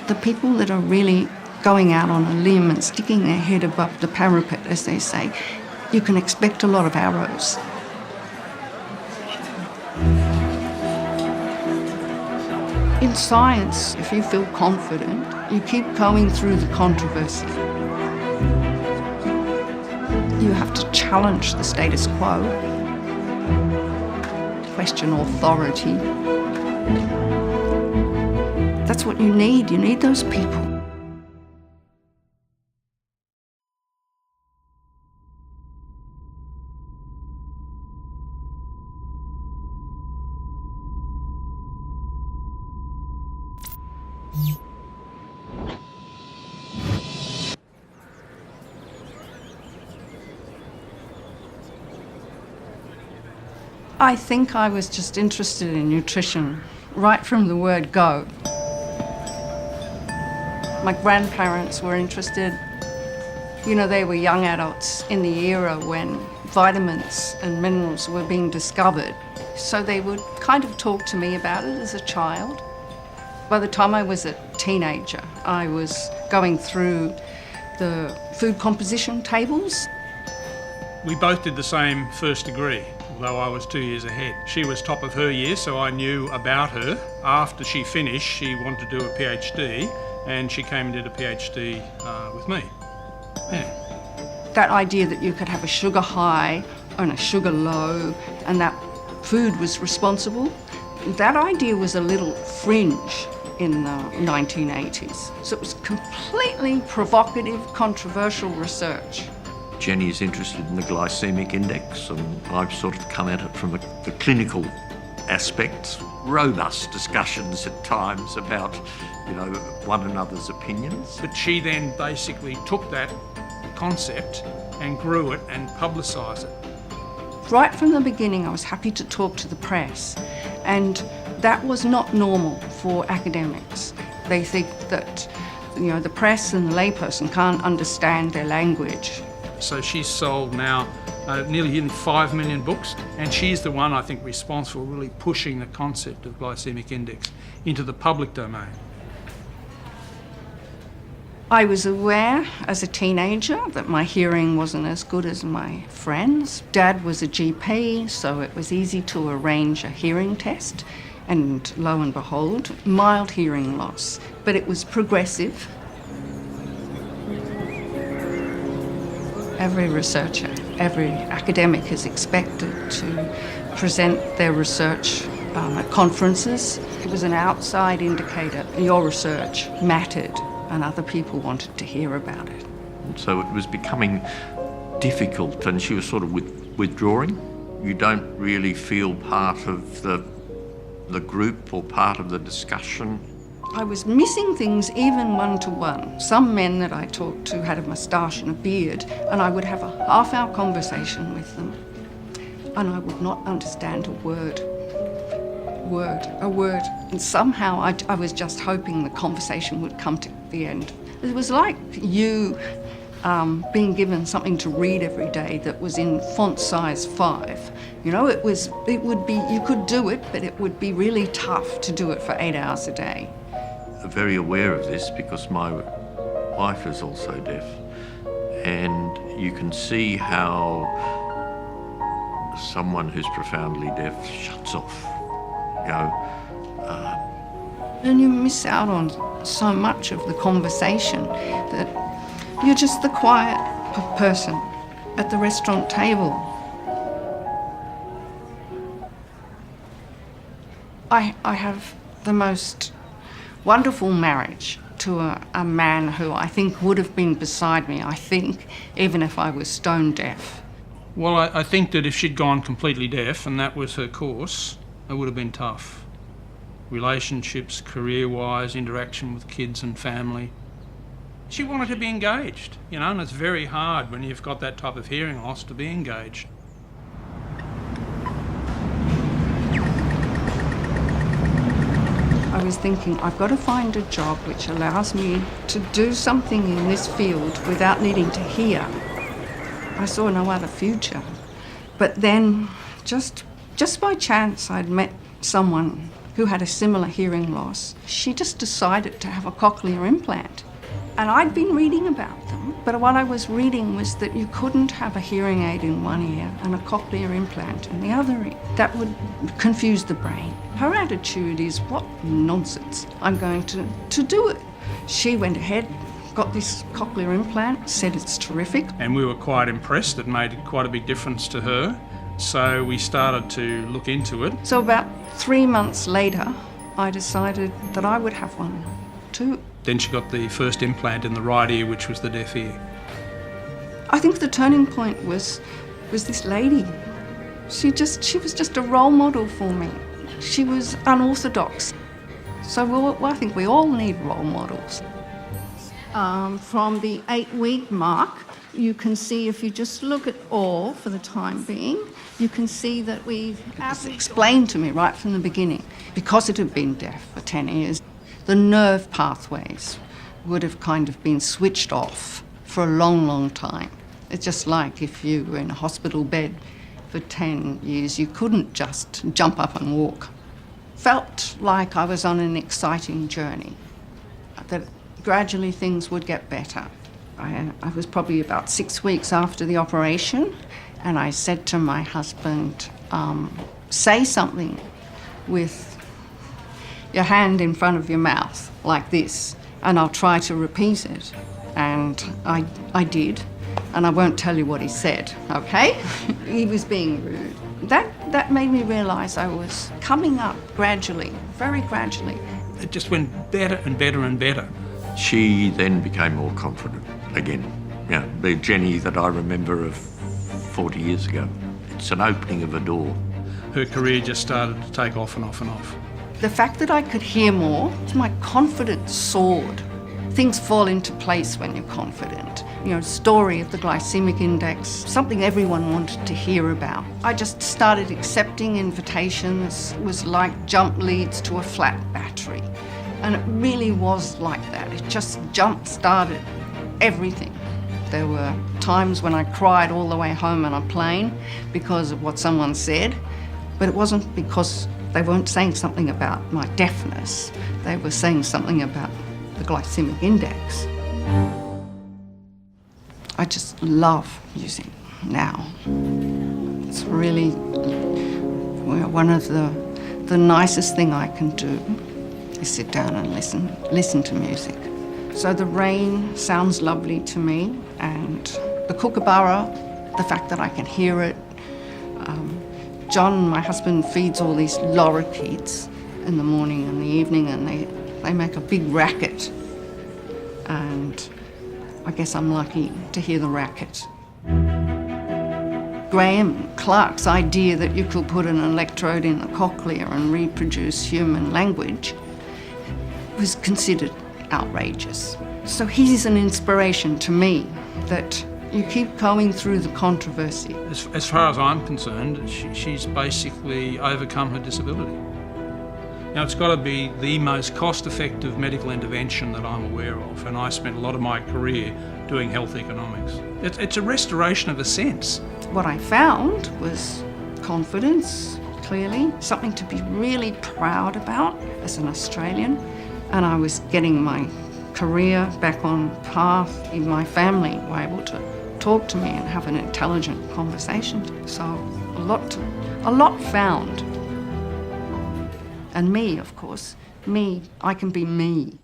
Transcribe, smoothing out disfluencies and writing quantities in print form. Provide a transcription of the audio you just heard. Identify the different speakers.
Speaker 1: The people that are really going out on a limb and sticking their head above the parapet, as they say, you can expect a lot of arrows. In science, if you feel confident, you keep going through the controversy. You have to challenge the status quo, question authority. That's what you need. You need those people. I think I was just interested in nutrition, right from the word go. My grandparents were interested. You know, they were young adults in the era when vitamins and minerals were being discovered. So they would kind of talk to me about it as a child. By the time I was a teenager, I was going through the food composition tables.
Speaker 2: We both did the same first degree, although I was 2 years ahead. She was top of her year, so I knew about her. After she finished, she wanted to do a PhD, and she came and did a PhD with me. Yeah.
Speaker 1: That idea that you could have a sugar high and a sugar low, and that food was responsible, that idea was a little fringe in the 1980s. So it was completely provocative, controversial research.
Speaker 3: Jenny's interested in the glycemic index, and I've sort of come at it from the clinical aspects. Robust discussions at times about, one another's opinions.
Speaker 2: But she then basically took that concept and grew it and publicised it.
Speaker 1: Right from the beginning, I was happy to talk to the press, and that was not normal for academics. They think that, the press and the layperson can't understand their language.
Speaker 2: So she's sold now nearly 5 million books, and she's the one, I think, responsible for really pushing the concept of glycemic index into the public domain.
Speaker 1: I was aware as a teenager that my hearing wasn't as good as my friends. Dad was a GP, so it was easy to arrange a hearing test, and lo and behold, mild hearing loss, but it was progressive. Every researcher, every academic is expected to present their research at conferences. It was an outside indicator. Your research mattered and other people wanted to hear about it.
Speaker 3: So it was becoming difficult, and she was sort of withdrawing. You don't really feel part of the group or part of the discussion.
Speaker 1: I was missing things even one-to-one. Some men that I talked to had a moustache and a beard, and I would have a half-hour conversation with them, and I would not understand a word. And somehow I was just hoping the conversation would come to the end. It was like you being given something to read every day that was in font size 5. It would be, you could do it, but it would be really tough to do it for 8 hours a day.
Speaker 3: I'm very aware of this because my wife is also deaf, and you can see how someone who's profoundly deaf shuts off.
Speaker 1: And you miss out on so much of the conversation that you're just the quiet person at the restaurant table. I have the most wonderful marriage to a man who I think would have been beside me, even if I was stone deaf.
Speaker 2: Well, I think that if she'd gone completely deaf and that was her course, it would have been tough. Relationships, career-wise, interaction with kids and family. She wanted to be engaged, and it's very hard when you've got that type of hearing loss to be engaged.
Speaker 1: I was thinking, I've got to find a job which allows me to do something in this field without needing to hear. I saw no other future. But then, just by chance, I'd met someone who had a similar hearing loss. She just decided to have a cochlear implant. And I'd been reading about them, but what I was reading was that you couldn't have a hearing aid in one ear and a cochlear implant in the other ear. That would confuse the brain. Her attitude is, what nonsense, I'm going to do it. She went ahead, got this cochlear implant, said it's terrific.
Speaker 2: And we were quite impressed. It made quite a big difference to her. So we started to look into it.
Speaker 1: So about 3 months later, I decided that I would have one too.
Speaker 2: Then she got the first implant in the right ear, which was the deaf ear.
Speaker 1: I think the turning point was this lady. She was just a role model for me. She was unorthodox. So I think we all need role models. From the 8-week mark, you can see, if you just look at all for the time being, you can see that we've explained to me right from the beginning, because it had been deaf for 10 years, the nerve pathways would have kind of been switched off for a long, long time. It's just like if you were in a hospital bed for 10 years, you couldn't just jump up and walk. Felt like I was on an exciting journey, that gradually things would get better. I was probably about 6 weeks after the operation, and I said to my husband, say something with your hand in front of your mouth, like this, and I'll try to repeat it. And I did, and I won't tell you what he said, okay? He was being rude. That made me realise I was coming up gradually, very gradually.
Speaker 2: It just went better and better and better.
Speaker 3: She then became more confident again. You know, the Jenny that I remember of 40 years ago. It's an opening of a door.
Speaker 2: Her career just started to take off and off and off.
Speaker 1: The fact that I could hear more, my confidence soared. Things fall into place when you're confident. You know, story of the glycemic index, something everyone wanted to hear about. I just started accepting invitations. It was like jump leads to a flat battery. And it really was like that. It just jump-started everything. There were times when I cried all the way home on a plane because of what someone said, but it wasn't because they weren't saying something about my deafness. They were saying something about the glycemic index. I just love music now. It's really one of the nicest thing I can do is sit down and listen to music. So the rain sounds lovely to me, and the kookaburra, the fact that I can hear it. John, my husband, feeds all these lorikeets in the morning and the evening, and they make a big racket. And I guess I'm lucky to hear the racket. Graham Clark's idea that you could put an electrode in the cochlea and reproduce human language was considered outrageous. So he's an inspiration to me, that you keep going through the controversy.
Speaker 2: As far as I'm concerned, she's basically overcome her disability. Now, it's got to be the most cost-effective medical intervention that I'm aware of, and I spent a lot of my career doing health economics. It's a restoration of a sense.
Speaker 1: What I found was confidence, clearly, something to be really proud about as an Australian, and I was getting my career back on path. In my family were able to talk to me and have an intelligent conversation. So a lot found. And me, of course, I can be me.